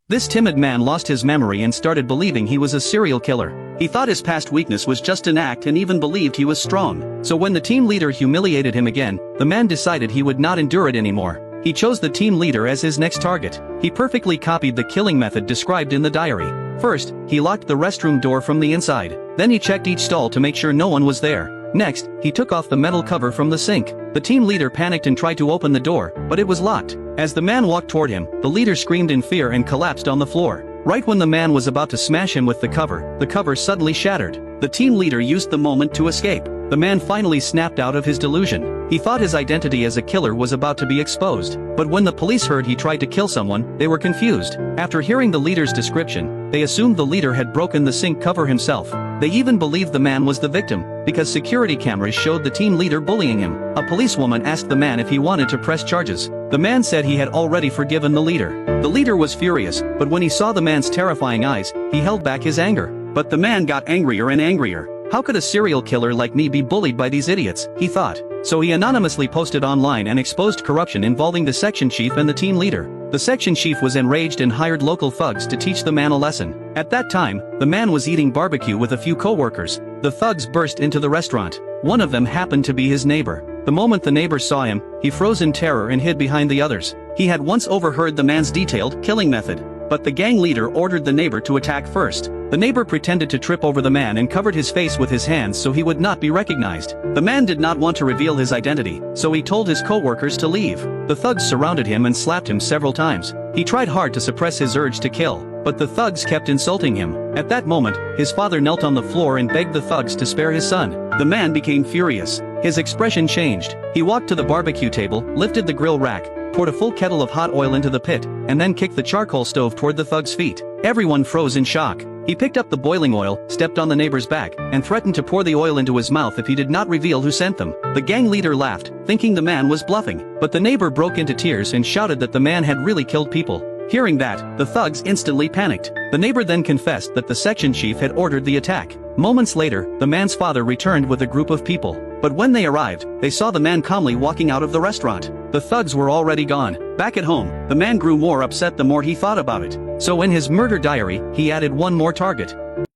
This timid man lost his memory and started believing he was a serial killer. He thought his past weakness was just an act and even believed he was strong. So when the team leader humiliated him again, the man decided he would not endure it anymore. He chose the team leader as his next target. He perfectly copied the killing method described in the diary. First, he locked the restroom door from the inside. Then he checked each stall to make sure no one was there. Next, he took off the metal cover from the sink. The team leader panicked and tried to open the door, but it was locked. As the man walked toward him, the leader screamed in fear and collapsed on the floor. Right when the man was about to smash him with the cover suddenly shattered. The team leader used the moment to escape. The man finally snapped out of his delusion. He thought his identity as a killer was about to be exposed. But when the police heard he tried to kill someone, they were confused. After hearing the leader's description, they assumed the leader had broken the sink cover himself. They even believed the man was the victim, because security cameras showed the team leader bullying him. A policewoman asked the man if he wanted to press charges. The man said he had already forgiven the leader. The leader was furious, but when he saw the man's terrifying eyes, he held back his anger. But the man got angrier and angrier. How could a serial killer like me be bullied by these idiots, he thought. So he anonymously posted online and exposed corruption involving the section chief and the team leader. The section chief was enraged and hired local thugs to teach the man a lesson. At that time, the man was eating barbecue with a few co-workers. The thugs burst into the restaurant. One of them happened to be his neighbor. The moment the neighbor saw him, he froze in terror and hid behind the others. He had once overheard the man's detailed killing method. But the gang leader ordered the neighbor to attack first. The neighbor pretended to trip over the man and covered his face with his hands so he would not be recognized. The man did not want to reveal his identity, so he told his co-workers to leave. The thugs surrounded him and slapped him several times. He tried hard to suppress his urge to kill, but the thugs kept insulting him. At that moment, his father knelt on the floor and begged the thugs to spare his son. The man became furious. His expression changed. He walked to the barbecue table, lifted the grill rack, poured a full kettle of hot oil into the pit, and then kicked the charcoal stove toward the thug's feet. Everyone froze in shock. He picked up the boiling oil, stepped on the neighbor's back, and threatened to pour the oil into his mouth if he did not reveal who sent them. The gang leader laughed, thinking the man was bluffing, but the neighbor broke into tears and shouted that the man had really killed people. Hearing that, the thugs instantly panicked. The neighbor then confessed that the section chief had ordered the attack. Moments later, the man's father returned with a group of people. But when they arrived, they saw the man calmly walking out of the restaurant. The thugs were already gone. Back at home, the man grew more upset the more he thought about it. So in his murder diary, he added one more target.